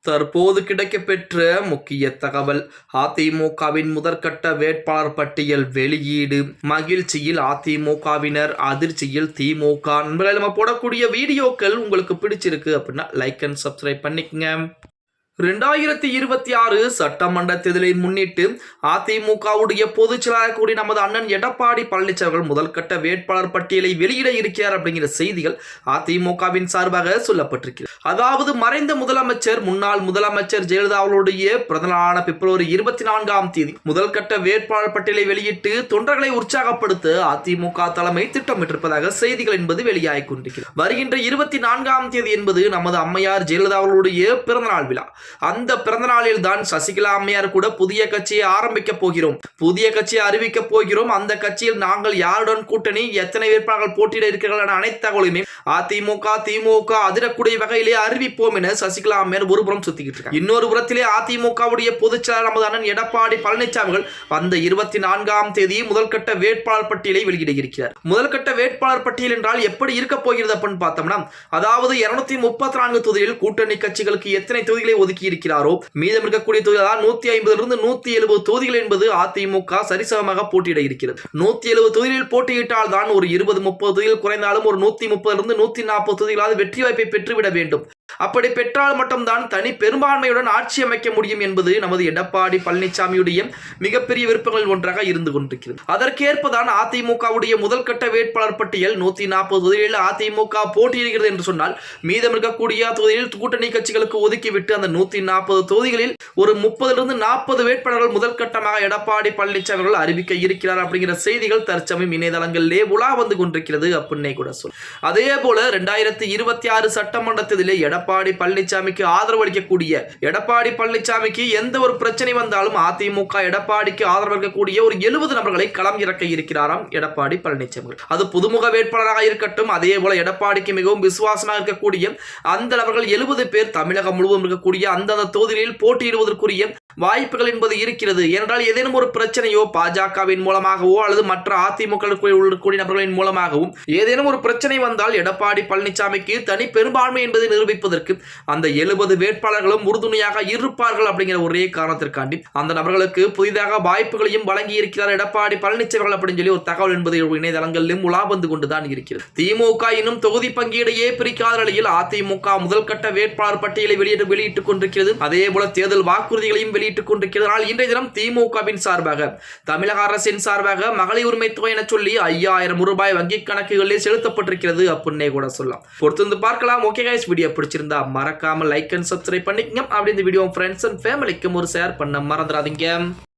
தற்போது கிடைக்கப்பெற்ற முக்கிய தகவல். அதிமுகவின் முதற்கட்ட வேட்பாளர் பட்டியல் வெளியீடு. மகிழ்ச்சியில் அதிமுகவினர், அதிர்ச்சியில் திமுக. நண்பர்களே, நம்ம போடக்கூடிய வீடியோக்கள் உங்களுக்கு பிடிச்சிருக்கு அப்படின்னா லைக் அண்ட் சப்ஸ்கிரைப் பண்ணிக்கங்க. 2026 சட்டமன்ற தேர்தலை முன்னிட்டு அதிமுகவுடைய பொதுச் செயலாளர் கூடிய நமது அண்ணன் எடப்பாடி பழனிசாமி அவர்கள் முதல்கட்ட வேட்பாளர் பட்டியலை வெளியிட இருக்கிறார் அப்படிங்கிற செய்திகள் அதிமுகவின் சார்பாக சொல்லப்பட்டிருக்கிறது. அதாவது மறைந்த முதலமைச்சர், முன்னாள் முதலமைச்சர் ஜெயலலிதா அவர்களுடைய பிறந்தநாளான பிப்ரவரி 24ஆம் தேதி முதல்கட்ட வேட்பாளர் பட்டியலை வெளியிட்டு தொண்டர்களை உற்சாகப்படுத்த அதிமுக தலைமை திட்டமிட்டிருப்பதாக செய்திகள் என்பது வெளியாகிக் கொண்டிருக்கிறது. வருகின்ற 24ஆம் தேதி என்பது நமது அம்மையார் ஜெயலலிதா அவர்களுடைய பிறந்தநாள் விழா. அந்த பிறந்த நாளில் தான் சசிகலா அம்மையார் கூட புதிய கட்சியை ஆரம்பிக்க போகிறோம், புதிய கட்சியை அறிவிக்க போகிறோம், அந்த கட்சியில் நாங்கள் யாருடன் கூட்டணி, எத்தனை வேட்பாளர்கள் போட்டியிட இருக்கிறார்கள் என அனைத்து தகவலுமே அதிமுக திமுக அதிரக்கூடிய வகையிலே அறிவிப்போம் என சசிகலா அம்மையார் ஒருபுறம் சுத்திக்கிட்டு இருக்காங்க. இன்னொரு புறத்திலே அதிமுகவுடைய பொதுச் செயலாளர் நமது அண்ணன் எடப்பாடி பழனிசாமி அந்த 24ஆம் தேதி முதல்கட்ட வேட்பாளர் பட்டியலை வெளியிட இருக்கிறார். முதல்கட்ட வேட்பாளர் பட்டியல் என்றால் எப்படி இருக்க போகிறது அப்படின்னு பார்த்தோம்னா, அதாவது 234 தொகுதிகளில் கூட்டணி கட்சிகளுக்கு எத்தனை தொகுதிகளை ஒதுக்கி இருக்கிறாரோ மீதம் இருக்கக்கூடிய தொகுதி 150 170 தொகுதிகள் என்பது அதிமுக சரிசமமாக போட்டியிட இருக்கிறது. 170 தொகுதிகளில் போட்டியிட்டால் தான் ஒரு 20-30 தொகுதிகள் குறைந்தாலும் ஒரு 130 140 தொகுதிகளாவது வெற்றி வாய்ப்பை பெற்றுவிட வேண்டும். அப்படி பெற்றால் மட்டும்தான் தனி பெரும்பான்மையுடன் ஆட்சி அமைக்க முடியும் என்பது நமது எடப்பாடி பழனிசாமியுடைய மிகப்பெரிய விருப்பங்களில் ஒன்றாக இருந்து கொண்டிருக்கிறது. அதற்கேற்பதான் அதிமுகவுடைய முதல் கட்ட வேட்பாளர் பட்டியல் 140 தொகுதிகளில் அதிமுக போட்டியிடுகிறது என்று சொன்னால் மீதம் இருக்கக்கூடிய தொகுதிகளில் கூட்டணி கட்சிகளுக்கு ஒதுக்கிவிட்டு அந்த 140 தொகுதிகளில் ஒரு 30-40 வேட்பாளர்கள் முதல் கட்டமாக எடப்பாடி பழனிசாமி அவர்கள் அறிவிக்க இருக்கிறார் அப்படிங்கிற செய்திகள் தற்சமயம் இணையதளங்களிலே உலா வந்து கொண்டிருக்கிறது அப்படின்னே கூட சொல். அதே போல 2026 சட்டமன்ற தேர்தலிலே எடப்பாடி பழனிசாமிக்கு ஆதரவு அளிக்கக்கூடிய, எடப்பாடி பழனிசாமிக்கு எந்த ஒரு பிரச்சனை வந்தாலும் அதிமுக எடப்பாடிக்கு ஆதரவு அளிக்கக்கூடிய ஒரு 70 நபர்களை களம் இறக்க இருக்கிறாராம் எடப்பாடி பழனிசாமி. அது புதுமுக வேட்பாளராக இருக்கட்டும், அதே போல எடப்பாடிக்கு மிகவும் விசுவாசமாக இருக்கக்கூடிய அந்த நபர்கள் 70 பேர் தமிழகம் முழுவதும் இருக்கக்கூடிய அந்தந்த தொகுதிகளில் போட்டியிடுவதற்குரிய வாய்ப்புகள் என்பது இருக்கிறது. ஏனென்றால் ஏதேனும் ஒரு பிரச்சனையோ பாஜகவின் மூலமாகவோ அல்லது மற்ற அதிமுக உள்ளக்கூடிய நபர்களின் மூலமாகவும் ஏதேனும் ஒரு பிரச்சனை வந்தால் எடப்பாடி பழனிசாமிக்கு தனி பெரும்பான்மை என்பதை நிரூபிப்பதற்கு அந்த 70 வேட்பாளர்களும் உறுதுணையாக இருப்பார்கள் அப்படிங்கிற ஒரே காரணத்திற்காண்டி அந்த நபர்களுக்கு புதிதாக வாய்ப்புகளையும் வழங்கி இருக்கிறார் எடப்பாடி பழனிசாமி அப்படின்னு சொல்லி ஒரு தகவல் என்பது இணையதளங்களிலும் உலா வந்து கொண்டுதான் இருக்கிறது. திமுக இன்னும் தொகுதி பங்கீடையே பிரிக்காத நிலையில் அதிமுக முதல் கட்ட வேட்பாளர் பட்டியலை வெளியிட்டுக் கொண்டிருக்கிறது. அதே போல தேர்தல் வாக்குறுதிகளையும் வெளியிட்டுக் கொண்டிருக்கிறார். இன்றைய தினம் திமுகவின் சார்பாக, தமிழக அரசின் சார்பாக மகளிர் உரிமை தொகை என சொல்லி 5000 ரூபாய் வங்கிக் கணக்குகளில் செலுத்தப்பட்டிருக்கிறது அப்படின்னே கூட சொல்லலாம். பொறுத்து பார்க்கலாம். ஓகே கைஸ், வீடியோ பிடிச்சிருந்தா மறக்காம லைக் அண்ட் சப்ஸ்கிரைப் பண்ணிக்கங்க. அப்படி இந்த வீடியோ ஃப்ரெண்ட்ஸ் அண்ட் ஃபேமிலிக்கும் ஒரு ஷேர் பண்ண மறந்துடாதீங்க.